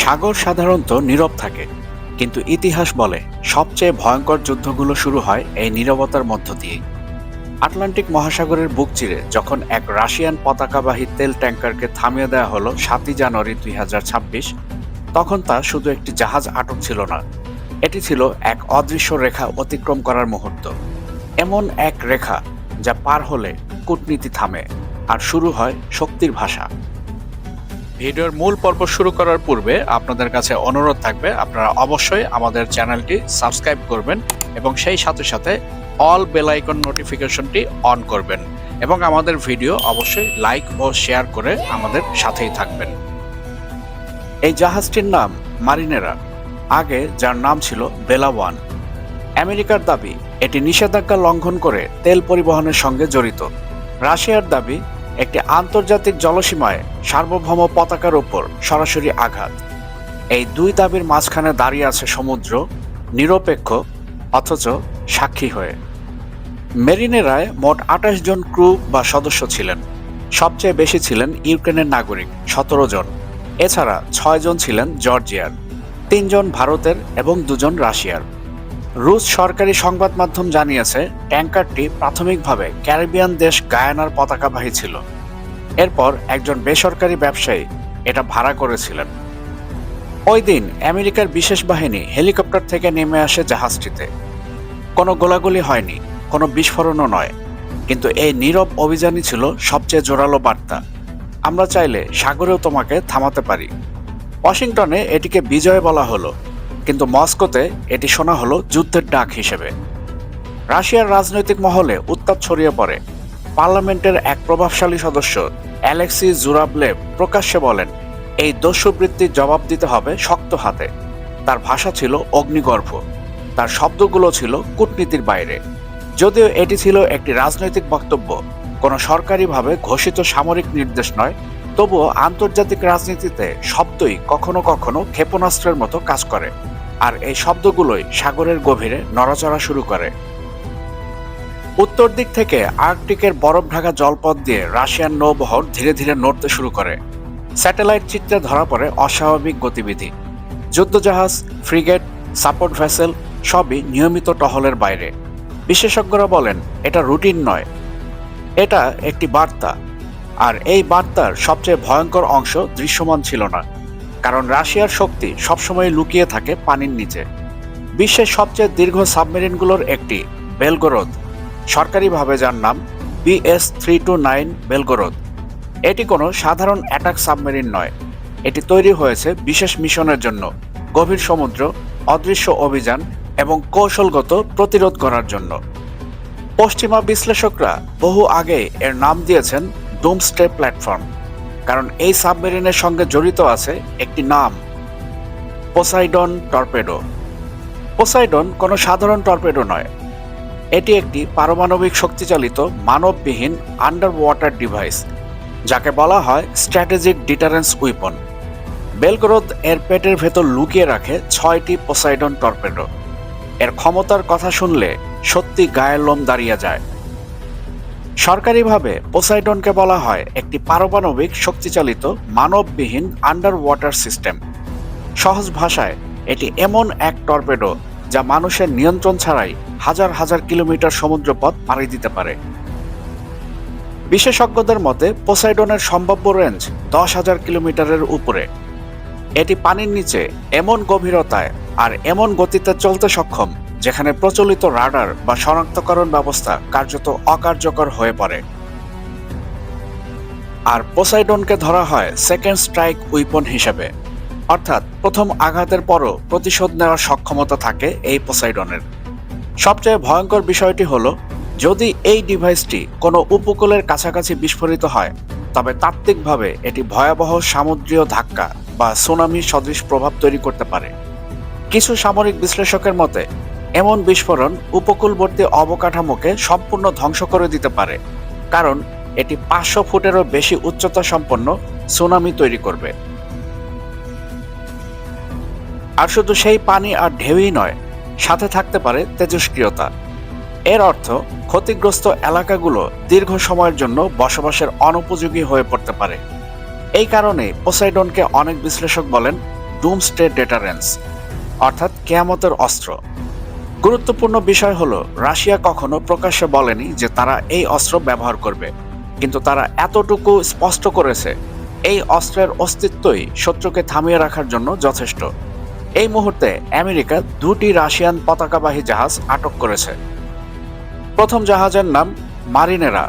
সাগর সাধারণত নীরব থাকে, কিন্তু ইতিহাস বলে সবচেয়ে ভয়ঙ্কর যুদ্ধগুলো শুরু হয় এই নীরবতার মধ্য দিয়েই। আটলান্টিক মহাসাগরের বুক চিরে যখন এক রাশিয়ান পতাকাবাহী তেল ট্যাঙ্কারকে থামিয়ে দেওয়া হলো ৭ই জানুয়ারি ২০২৬, তখন তা শুধু একটি জাহাজ আটক ছিল না, এটি ছিল এক অদৃশ্য রেখা অতিক্রম করার মুহূর্ত। এমন এক রেখা যা পার হলে কূটনীতি থামে আর শুরু হয় শক্তির ভাষা। ভিডিওর মূল পর্ব শুরু করার পূর্বে আপনাদের কাছে অনুরোধ থাকবে আপনারা অবশ্যই আমাদের চ্যানেলটি সাবস্ক্রাইব করবেন এবং সেই সাথে সাথে অল বেল আইকন নোটিফিকেশনটি অন করবেন এবং আমাদের ভিডিও অবশ্যই লাইক ও শেয়ার করে আমাদের সাথেই থাকবেন। এই জাহাজটির নাম মারিনেরা, আগে যার নাম ছিল বেলা ওয়ান। আমেরিকার দাবি এটি নিষেধাজ্ঞা লঙ্ঘন করে তেল পরিবহনের সঙ্গে জড়িত। রাশিয়ার দাবি একটি আন্তর্জাতিক জলসীমায় সার্বভৌম পতাকার উপর সরাসরি আঘাত। এই দুই দাবির মাঝখানে দাঁড়িয়ে আছে সমুদ্র, নিরপেক্ষ অথচ সাক্ষী হয়ে। মেরিনেরায় মোট ২৮ জন ক্রু বা সদস্য ছিলেন। সবচেয়ে বেশি ছিলেন ইউক্রেনের নাগরিক, ১৭ জন। এছাড়া ৬ জন ছিলেন জর্জিয়ার, ৩ জন ভারতের এবং ২ জন রাশিয়ার। রুশ সরকারি সংবাদ মাধ্যম জানিয়েছে ট্যাঙ্কারটি প্রাথমিকভাবে ক্যারিবিয়ান দেশ গায়ানার পতাকাবাহী ছিল। এরপর একজন বেসরকারি ব্যবসায়ী এটা ভাড়া করেছিলেন। ওই দিন আমেরিকার বিশেষ বাহিনী হেলিকপ্টার থেকে নেমে আসে জাহাজটিতে। কোনো গোলাগুলি হয়নি, কোনো বিস্ফোরণও নয়, কিন্তু এই নীরব অভিযানই ছিল সবচেয়ে জোরালো বার্তা। আমরা চাইলে সাগরেও তোমাকে থামাতে পারি। ওয়াশিংটনে এটিকে বিজয় বলা হলো, কিন্তু মস্কোতে এটি শোনা হলো যুদ্ধের ডাক হিসেবে। রাশিয়ার রাজনৈতিক মহলে উত্তাপ ছড়িয়ে পড়ে। পার্লামেন্টের এক প্রভাবশালী সদস্য অ্যালেক্সি জুরাবলেভ প্রকাশ্যে বলেন, এই দস্যুবৃত্তির জবাব দিতে হবে শক্ত হাতে। তার ভাষা ছিল অগ্নিগর্ভ, তার শব্দগুলো ছিল কূটনীতির বাইরে। যদিও এটি ছিল একটি রাজনৈতিক বক্তব্য, কোনো সরকারিভাবে ঘোষিত সামরিক নির্দেশ নয়, তবুও আন্তর্জাতিক রাজনীতিতে শব্দই কখনো কখনো ক্ষেপণাস্ত্রের মতো কাজ করে, আর এই শব্দগুলোই সাগরের গভীরে নড়াচড়া শুরু করে। উত্তর দিক থেকে আর্কটিকের বরফ ঢাকা জলপথ দিয়ে রাশিয়ান নৌবহর ধীরে ধীরে নড়তে শুরু করে। স্যাটেলাইট চিত্রে ধরা পড়ে অস্বাভাবিক গতিবিধি। যুদ্ধজাহাজ, ফ্রিগেট, সাপোর্ট ভেসেল সবই নিয়মিত টহলের বাইরে। বিশেষজ্ঞরা বলেন এটা রুটিন নয়, এটা একটি বার্তা। আর এই বার্তার সবচেয়ে ভয়ঙ্কর অংশ দৃশ্যমান ছিল না, কারণ রাশিয়ার শক্তি সবসময় লুকিয়ে থাকে পানির নিচে। বিশ্বের সবচেয়ে দীর্ঘ সাবমেরিনগুলোর একটি বেলগোরোদ, সরকারিভাবে যার নাম BS-329 বেলগোরোদ। এটি কোনো সাধারণ অ্যাটাক সাবমেরিন নয়, এটি তৈরি হয়েছে বিশেষ মিশনের জন্য, গভীর সমুদ্র, অদৃশ্য অভিযান এবং কৌশলগত প্রতিরোধ করার জন্য। পশ্চিমা বিশ্লেষকরা বহু আগে এর নাম দিয়েছেন ডুমসডে প্ল্যাটফর্ম, কারণ এই সাবমেরিনের সঙ্গে জড়িত আছে একটি নাম, পোসাইডন টর্পেডো। পোসাইডন কোনো সাধারণ টর্পেডো নয়, এটি একটি পারমাণবিক শক্তিচালিত মানববিহীন আন্ডার ওয়াটার ডিভাইস, যাকে বলা হয় স্ট্র্যাটেজিক ডিটারেন্স উইপন। বেলগোরোদ এর পেটের ভেতর লুকিয়ে রাখে ৬টি পোসাইডন টর্পেডো। এর ক্ষমতার কথা শুনলে সত্যি গায়ের লোম দাঁড়িয়ে যায়। সরকারিভাবে পোসাইডনকে বলা হয় একটি পারমাণবিক শক্তিচালিত মানববিহীন আন্ডার ওয়াটার সিস্টেম। সহজ ভাষায় এটি এমন এক টর্পেডো যা মানুষের নিয়ন্ত্রণ ছাড়াই হাজার হাজার কিলোমিটার সমুদ্রপথ পাড়ি দিতে পারে। বিশেষজ্ঞদের মতে পোসাইডনের সম্ভাব্য রেঞ্জ ১০,০০০ কিলোমিটারের উপরে। এটি পানির নিচে এমন গভীরতায় আর এমন গতিতে চলতে সক্ষম যেখানে প্রচলিত রাডার বা শনাক্তকরণ ব্যবস্থা কার্যত অকার্যকর হয়ে পড়ে। আর পোসাইডনকে ধরা হয় সেকেন্ড স্ট্রাইক উইপন হিসেবে, অর্থাৎ প্রথম আঘাতের পরও প্রতিশোধ নেওয়ার সক্ষমতা থাকে এই পোসাইডনের। সবচেয়ে ভয়ঙ্কর বিষয়টি হলো, যদি এই ডিভাইসটি কোনো উপকূলের কাছাকাছি বিস্ফোরিত হয়, তবে তাত্ত্বিকভাবে এটি ভয়াবহ সামুদ্রিক ধাক্কা বা সুনামি সদৃশ প্রভাব তৈরি করতে পারে। কিছু সামরিক বিশ্লেষকের মতে এমন বিস্ফোরণ উপকূলবর্তী অবকাঠামোকে সম্পূর্ণ ধ্বংস করে দিতে পারে, কারণ এটি ৫০০ ফুটেরও বেশি উচ্চতা সম্পন্ন সুনামি তৈরি করবে। আর শুধু সেই পানি আর ঢেউই নয়, সাথে থাকতে পারে তেজস্ক্রিয়তা। এর অর্থ ক্ষতিগ্রস্ত এলাকাগুলো দীর্ঘ সময়ের জন্য বসবাসের অনুপযোগী হয়ে পড়তে পারে। এই কারণে পোসাইডনকে অনেক বিশ্লেষক বলেন ডুমসডে ডেটারেন্স, অর্থাৎ কেয়ামতের অস্ত্র। গুরুত্বপূর্ণ বিষয় হলো রাশিয়া কখনো প্রকাশ্যে বলেনি যে তারা এই অস্ত্র ব্যবহার করবে, কিন্তু তারা এতটুকু স্পষ্ট করেছে এই অস্ত্রের অস্তিত্বই শত্রুকে থামিয়ে রাখার জন্য যথেষ্ট। এই মুহূর্তে আমেরিকা 2টি রাশিয়ান পতাকাবাহী জাহাজ আটক করেছে। প্রথম জাহাজের নাম মারিনেরা,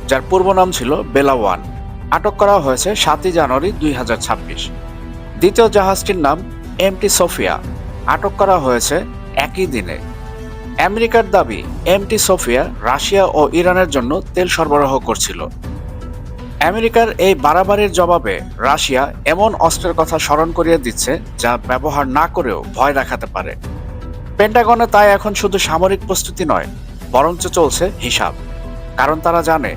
যার পূর্ব নাম ছিল বেলা 1, আটক করা হয়েছে 7 জানুয়ারি 2026। দ্বিতীয় জাহাজটির নাম এমটি সোফিয়া, আটক করা হয়েছে একই দিনে। আমেরিকার দাবি এমটি সোফিয়া রাশিয়া ও ইরানের জন্য তেল সরবরাহ করছিল। আমেরিকার এই বাড়াবাড়ির জবাবে রাশিয়া এমন অস্ত্রের কথা স্মরণ করিয়ে দিচ্ছে যা ব্যবহার না করেও ভয় দেখাতে পারে। পেন্টাগনে তাই এখন শুধু সামরিক প্রস্তুতি নয়, বরঞ্চ চলছে হিসাব। কারণ তারা জানে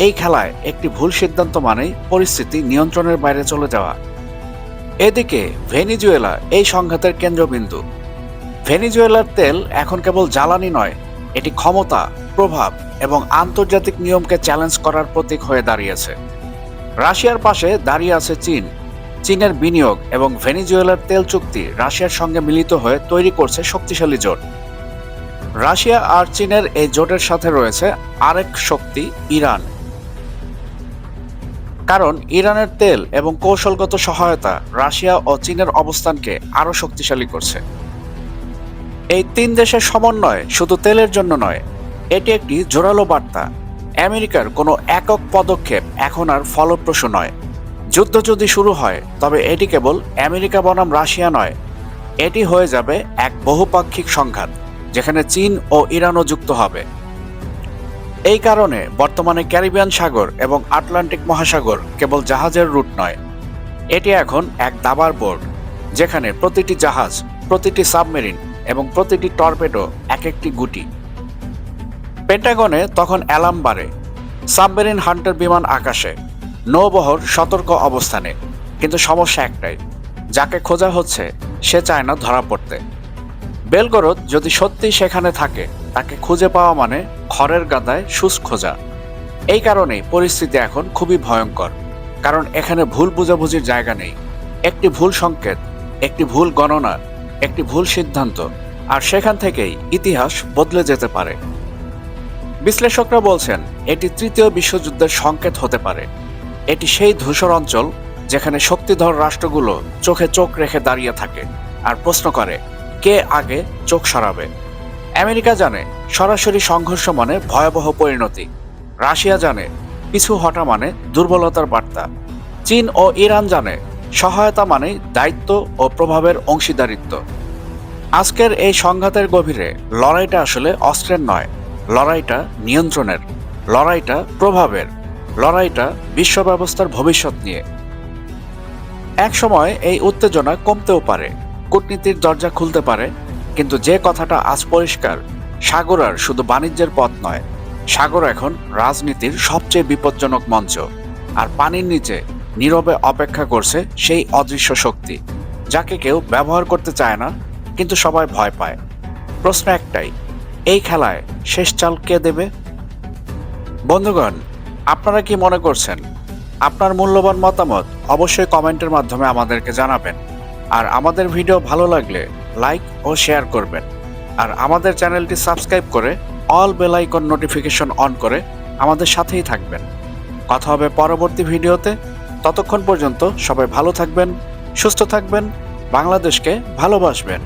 এই খেলায় একটি ভুল সিদ্ধান্ত মানেই পরিস্থিতি নিয়ন্ত্রণের বাইরে চলে যাওয়া। এদিকে ভেনিজুয়েলা এই সংঘাতের কেন্দ্রবিন্দু। ভেনিজুয়েলার তেল এখন কেবল জ্বালানি নয়, এটি ক্ষমতা, প্রভাব এবং আন্তর্জাতিক নিয়মকে চ্যালেঞ্জ করার প্রতীক হয়ে দাঁড়িয়েছে। রাশিয়ার পাশে দাঁড়িয়ে আছে চীন। চীনের বিনিয়োগ এবং ভেনিজুয়েলার তেল চুক্তি রাশিয়ার সঙ্গে মিলিত হয়ে তৈরি করছে শক্তিশালী জোট। রাশিয়া আর চীনের এই জোটের সাথে রয়েছে আরেক শক্তি ইরান। কারণ ইরানের তেল এবং কৌশলগত সহায়তা রাশিয়া ও চীনের অবস্থানকে আরও শক্তিশালী করছে। এই 3 দেশের সমন্বয় শুধু তেলের জন্য নয়, এটি একটি জোরালো বার্তা। আমেরিকার কোনো একক পদক্ষেপ এখন আর ফলপ্রসূ নয়। যুদ্ধ যদি শুরু হয় তবে এটি কেবল আমেরিকা বনাম রাশিয়া নয়, এটি হয়ে যাবে এক বহুপাক্ষিক সংঘাত যেখানে চীন ও ইরানও যুক্ত হবে। এই কারণে বর্তমানে ক্যারিবিয়ান সাগর এবং আটলান্টিক মহাসাগর কেবল জাহাজের রুট নয়, এটি এখন এক দাবার বোর্ড যেখানে প্রতিটি জাহাজ, প্রতিটি সাবমেরিন এবং প্রতিটি টর্পেডো এক একটি গুটি। পেন্টাগনে তখন অ্যালার্ম বাড়ে, সাবমেরিন হান্টার বিমান আকাশে, নৌবহর সতর্ক অবস্থানে। কিন্তু সমস্যা একটাই, যাকে খোঁজা হচ্ছে সে চায় না ধরা পড়তে। বেলগরদ যদি সত্যি সেখানে থাকে, তাকে খুঁজে পাওয়া মানে খড়ের গাদায় সুস খোঁজা। এই কারণেই পরিস্থিতি এখন খুবই ভয়ঙ্কর, কারণ এখানে ভুল বোঝাবুঝির জায়গা নেই। একটি ভুল সংকেত, একটি ভুল গণনা, একটি ভুল সিদ্ধান্ত, আর সেখান থেকেই ইতিহাস বদলে যেতে পারে। বিশ্লেষকরা বলছেন এটি তৃতীয় বিশ্বযুদ্ধের সংকেত হতে পারে। এটি সেই ধূসর অঞ্চল যেখানে শক্তিধর রাষ্ট্রগুলো চোখে চোখ রেখে দাঁড়িয়ে থাকে আর প্রশ্ন করে কে আগে চোখ সরাবে। আমেরিকা জানে সরাসরি সংঘর্ষ মানে ভয়াবহ পরিণতি। রাশিয়া জানে পিছু হটা মানে দুর্বলতার বার্তা। চীন ও ইরান জানে সহায়তা মানে দায়িত্ব ও প্রভাবের অংশীদারিত্ব। আজকের এই সংঘাতের গভীরে লড়াইটা আসলে অস্ত্রের নয়, লড়াইটা নিয়ন্ত্রণের, লড়াইটা প্রভাবের, লড়াইটা বিশ্ব ব্যবস্থার ভবিষ্যৎ নিয়ে। এক সময় এই উত্তেজনা কমতেও পারে, কূটনীতির দরজা খুলতে পারে, কিন্তু যে কথাটা আজ পরিষ্কার, সাগর আর শুধু বাণিজ্যের পথ নয়, সাগর এখন রাজনীতির সবচেয়ে বিপজ্জনক মঞ্চ। আর পানির নিচে নীরবে অপেক্ষা করছে সেই অদৃশ্য শক্তি, যাকে কেউ ব্যবহার করতে চায় না, কিন্তু সবাই ভয় পায়। প্রশ্ন একটাই, এই খেলায় শেষ চাল কে দেবে? বন্ধুগণ, আপনারা কি মনে করছেন? আপনার মূল্যবান মতামত অবশ্যই কমেন্টের মাধ্যমে আমাদেরকে জানাবেন। আর আমাদের ভিডিও ভালো লাগলে লাইক ও শেয়ার করবেন। আর আমাদের চ্যানেলটি সাবস্ক্রাইব করে all bell icon notification on করে আমাদের সাথেই থাকবেন। কথা হবে পরবর্তী ভিডিওতে। ততক্ষণ পর্যন্ত সবাই ভালো থাকবেন, সুস্থ থাকবেন, বাংলাদেশকে ভালোবাসবেন।